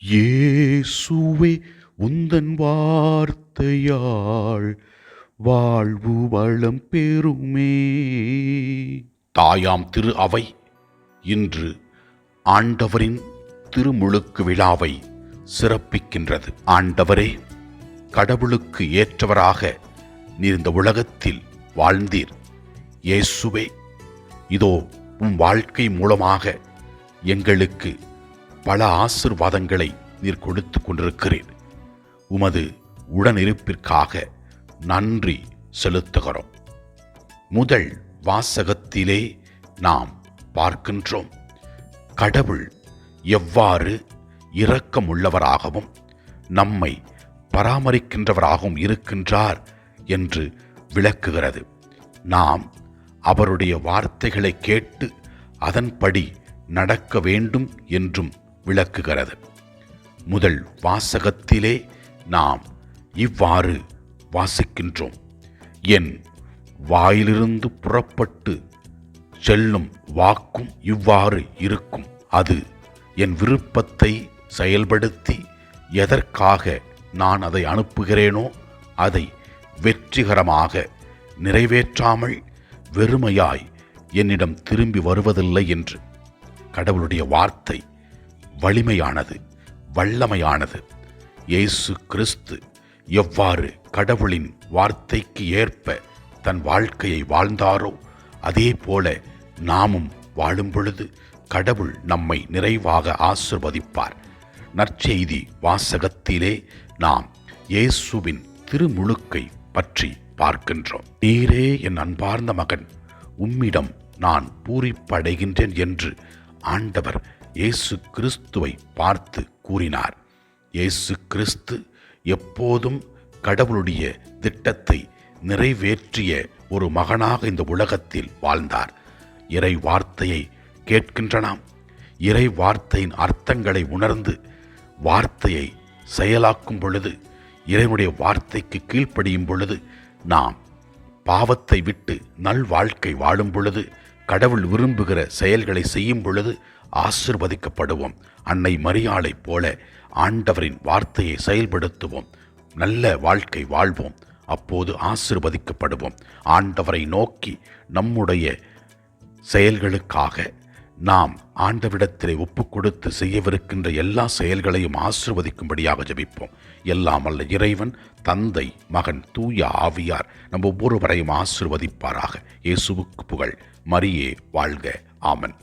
இயேசுவே உந்தன் வார்த்தையால் வாழ்வு வளம் பெறுமே. தாயாம் திரு அவை இன்று ஆண்டவரின் திருமுழுக்கு விழாவை சிறப்பிக்கின்றது. ஆண்டவரே, கடவுளுக்கு ஏற்றவராக நீர் இந்த உலகத்தில் வாழ்ந்தீர். இயேசுவே, இதோ உம் வாழ்க்கை மூலமாக எங்களுக்கு பல ஆசீர்வாதங்களை நீர் கொடுத்து கொண்டிருக்கிறீர். உமது உடனிருப்பிற்காக நன்றி செலுத்துகிறோம். முதல் வாசகத்திலே நாம் பார்க்கின்றோம், கடவுள் எவ்வாறு இரக்கமுள்ளவராகவும் நம்மை பராமரிக்கின்றவராகவும் இருக்கின்றார் என்று விளக்குகிறது. நாம் அவருடைய வார்த்தைகளை கேட்டு அதன்படி நடக்க வேண்டும் என்றும் விளக்குகிறது. முதல் வாசகத்திலே நாம் இவ்வாறு வாசிக்கின்றோம், என் வாயிலிருந்து புறப்பட்டு செல்லும் வாக்கும் இவ்வாறு இருக்கும். அது என் விருப்பத்தை செயல்படுத்தி எதற்காக நான் அதை அனுப்புகிறேனோ அதை வெற்றிகரமாக நிறைவேற்றாமல் வெறுமையாய் என்னிடம் திரும்பி வருவதில்லை என்று. கடவுளுடைய வார்த்தை வலிமையானது, வல்லமையானது. இயேசு கிறிஸ்து எவ்வாறு கடவுளின் வார்த்தைக்கு ஏற்ப தன் வாழ்க்கையை வாழ்ந்தாரோ அதே போல நாமும் வாழும் பொழுது கடவுள் நம்மை நிறைவாக ஆசீர்வதிப்பார். நற்செய்தி வாசகத்திலே நாம் இயேசுவின் திருமுழுக்கை பற்றி பார்க்கின்றோம். நீரே என் அன்பார்ந்த மகன், உம்மிடம் நான் பூரிப்படைகின்றேன் என்று ஆண்டவர் இயேசு கிறிஸ்துவை பார்த்து கூறினார். இயேசு கிறிஸ்து எப்போதும் கடவுளுடைய திட்டத்தை நிறைவேற்றிய ஒரு மகனாக இந்த உலகத்தில் வாழ்ந்தார். இறை வார்த்தையை கேட்கின்ற நாம் இறை வார்த்தையின் அர்த்தங்களை உணர்ந்து வார்த்தையை செயலாக்கும் பொழுது, இறைவனுடைய வார்த்தைக்கு கீழ்ப்படியும் பொழுது, நாம் பாவத்தை விட்டு நல் வாழ்க்கை வாழும் பொழுது, கடவுள் விரும்புகிற செயல்களை செய்யும் பொழுது ஆசீர்வதிக்கப்படுவோம். அன்னை மரியாளை போல ஆண்டவரின் வார்த்தையை செயல்படுத்துவோம், நல்ல வாழ்க்கை வாழ்வோம். அப்போது ஆசீர்வதிக்கப்படுவோம். ஆண்டவரை நோக்கி நம்முடைய செயல்களுக்காக நாம் ஆண்டவரிடத்திலே ஒப்புக் கொடுத்து செய்யவிருக்கின்ற எல்லா செயல்களையும் ஆசீர்வதிக்கும்படியாக ஜெபிப்போம். எல்லாம் வல்ல இறைவன், தந்தை, மகன், தூய ஆவியார் நம் ஒவ்வொருவரையும் ஆசீர்வதிப்பாராக. இயேசுவுக்கு புகழ். மரியே வாழ்க. ஆமன்.